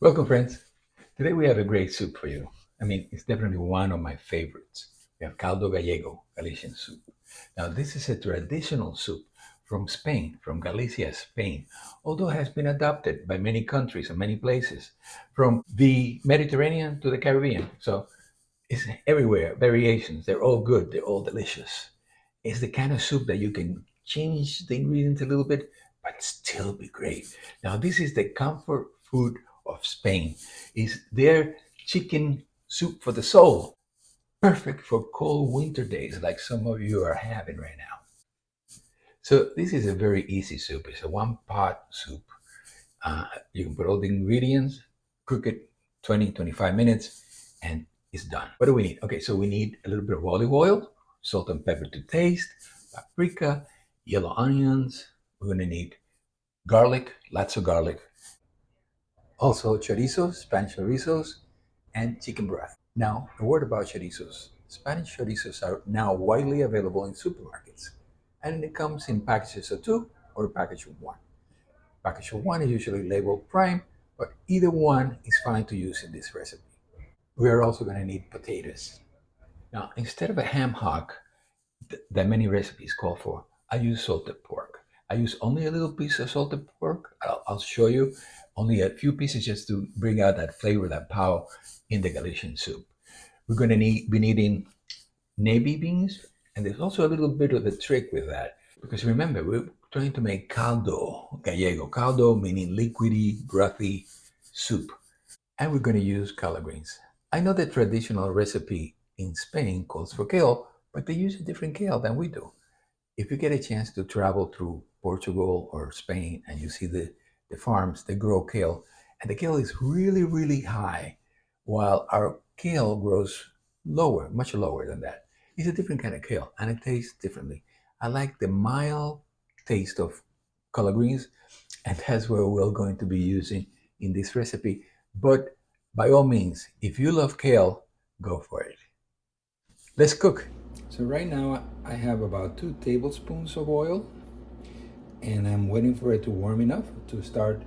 Welcome, friends. Today we have a great soup for you. It's definitely one of my favorites. We have Caldo Gallego, Galician Soup. Now, this is a traditional soup from Spain, from Galicia, Spain, although it has been adopted by many countries and many places, from the Mediterranean to the Caribbean. So it's everywhere, variations. They're all good, they're all delicious. It's the kind of soup that you can change the ingredients a little bit, but still be great. Now, this is the comfort food of Spain. Is their chicken soup for the soul, perfect for cold winter days like some of you are having right now. So this is a very easy soup. It's a one pot soup. You can put all the ingredients, cook it 20, 25 minutes, and it's done. What do we need? Okay, so we need a little bit of olive oil, salt and pepper to taste, paprika, yellow onions. We're going to need garlic, lots of garlic. Also chorizos, Spanish chorizos, and chicken breast. Now, a word about chorizos. Spanish chorizos are now widely available in supermarkets, and it comes in packages of two or a package of one. Package of one is usually labeled prime, but either one is fine to use in this recipe. We are also going to need potatoes. Now, instead of a ham hock that many recipes call for, I use salted pork. I use only a little piece of salted pork. I'll show you only a few pieces just to bring out that flavor, that power in the Galician soup. We're going to be needing navy beans, and there's also a little bit of a trick with that because remember, we're trying to make caldo gallego. Caldo meaning liquidy, brothy soup. And we're going to use collard greens. I know the traditional recipe in Spain calls for kale, but they use a different kale than we do. If you get a chance to travel through Portugal or Spain and you see the farms, they grow kale, and the kale is really, really high, while our kale grows lower, much lower than that. It's a different kind of kale, and it tastes differently. I like the mild taste of collard greens, and that's what we're going to be using in this recipe. But by all means, if you love kale, go for it. Let's cook. So right now I have about 2 tablespoons of oil, and I'm waiting for it to warm enough to start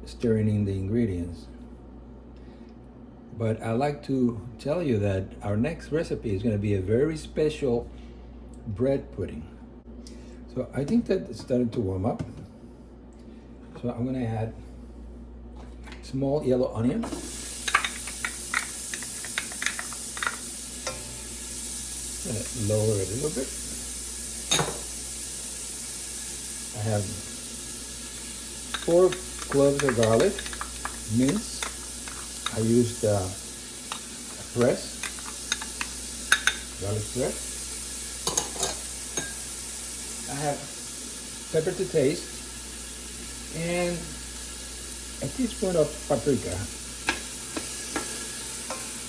stirring in the ingredients. But I like to tell you that our next recipe is going to be a very special bread pudding. So I think that it's starting to warm up. So I'm going to add small yellow onion. Lower it a little bit. I have 4 cloves of garlic, minced. I used press, garlic press. I have pepper to taste and a teaspoon of paprika.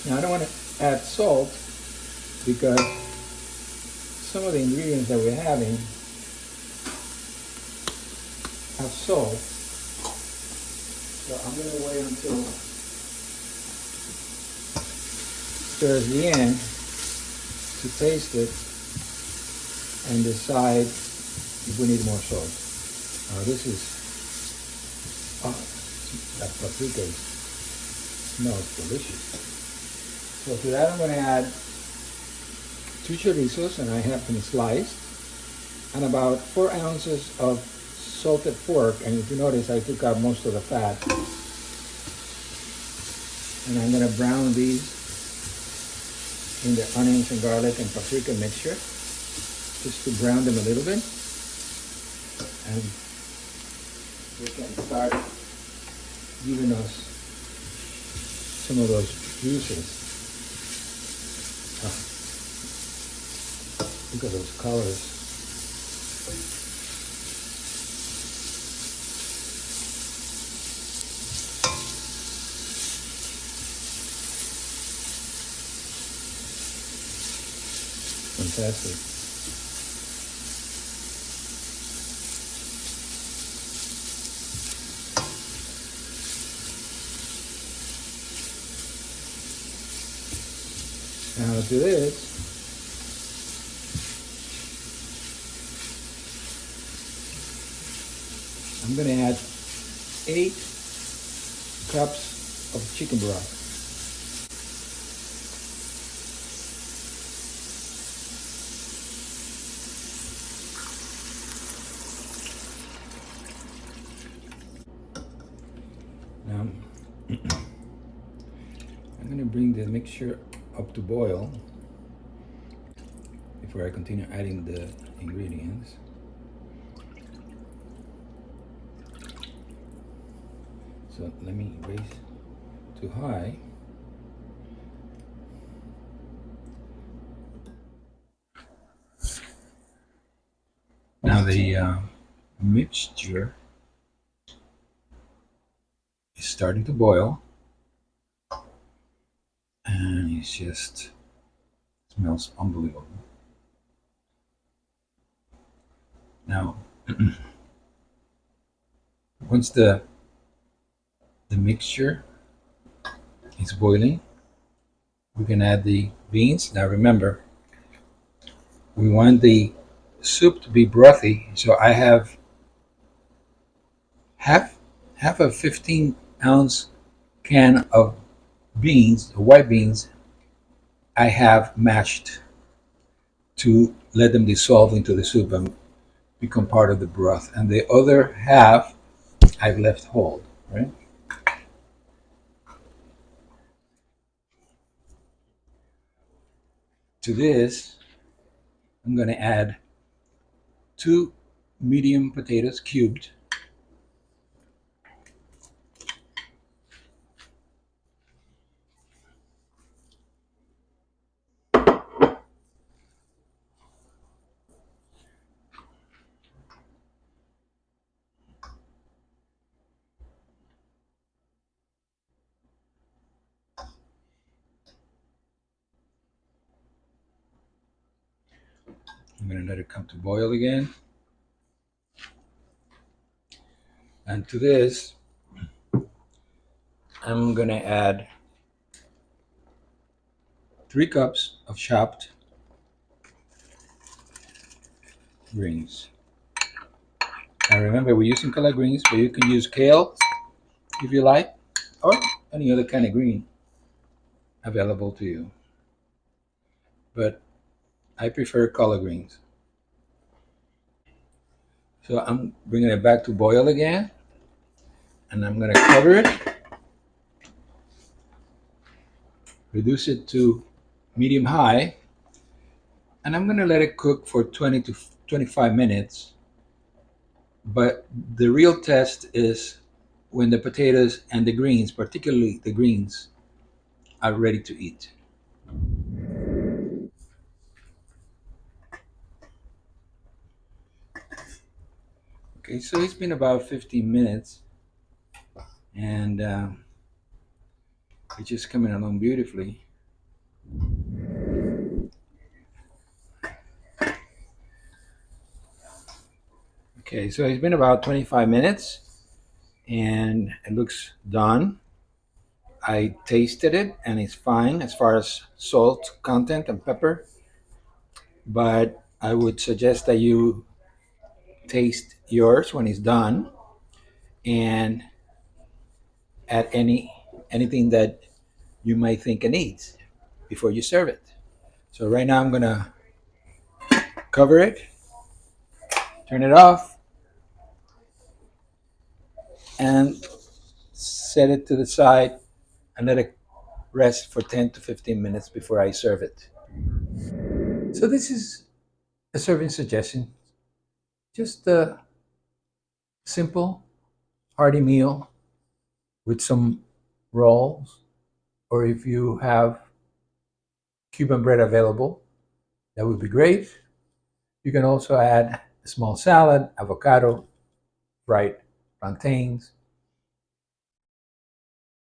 Now I don't want to add salt because some of the ingredients that we're having have salt. So I'm going to wait until towards the end to taste it and decide if we need more salt. Now this is, that paprika smells delicious. So to that I'm going to add 2 chorizos, and I have them sliced, and about 4 ounces of salted pork, and if you notice I took out most of the fat. And I'm going to brown these in the onions and garlic and paprika mixture, just to brown them a little bit. And we can start giving us some of those juices. Look at those colors. Fantastic. Now to this, I'm going to add 8 cups of chicken broth. Now, I'm going to bring the mixture up to boil before I continue adding the ingredients. So let me raise to high. Now the mixture is starting to boil, and it just smells unbelievable. Now, once the mixture is boiling, we can add the beans. Now remember, we want the soup to be brothy, so I have half a 15-ounce can of beans, white beans, I have mashed to let them dissolve into the soup and become part of the broth. And the other half I've left whole, right? To this, I'm going to add 2 medium potatoes cubed. I'm going to let it come to boil again. And to this, I'm going to add 3 cups of chopped greens. Now remember, we're using collard greens, but you can use kale if you like, or any other kind of green available to you. But I prefer collard greens. So I'm bringing it back to boil again, and I'm going to cover it, reduce it to medium high, and I'm going to let it cook for 20 to 25 minutes. But the real test is when the potatoes and the greens, particularly the greens, are ready to eat. Okay, so it's been about 15 minutes, and it's just coming along beautifully. Okay, so it's been about 25 minutes, and it looks done. I tasted it, and it's fine as far as salt content and pepper, but I would suggest that you taste yours when it's done and add anything that you might think it needs before you serve it. So right now I'm gonna cover it, turn it off, and set it to the side and let it rest for 10 to 15 minutes before I serve it. So this is a serving suggestion. Just a simple, hearty meal with some rolls, or if you have Cuban bread available, that would be great. You can also add a small salad, avocado, fried plantains.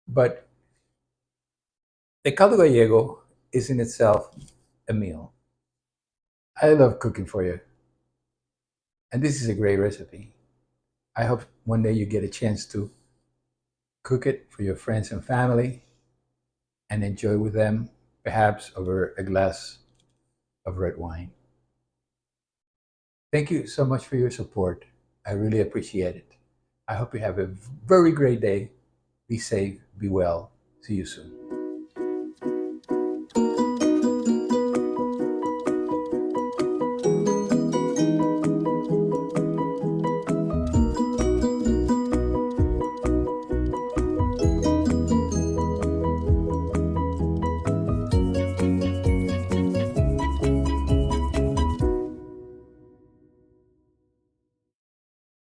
But the caldo gallego is in itself a meal. I love cooking for you, and this is a great recipe. I hope one day you get a chance to cook it for your friends and family and enjoy with them, perhaps over a glass of red wine. Thank you so much for your support. I really appreciate it. I hope you have a very great day Be safe, be well. See you soon.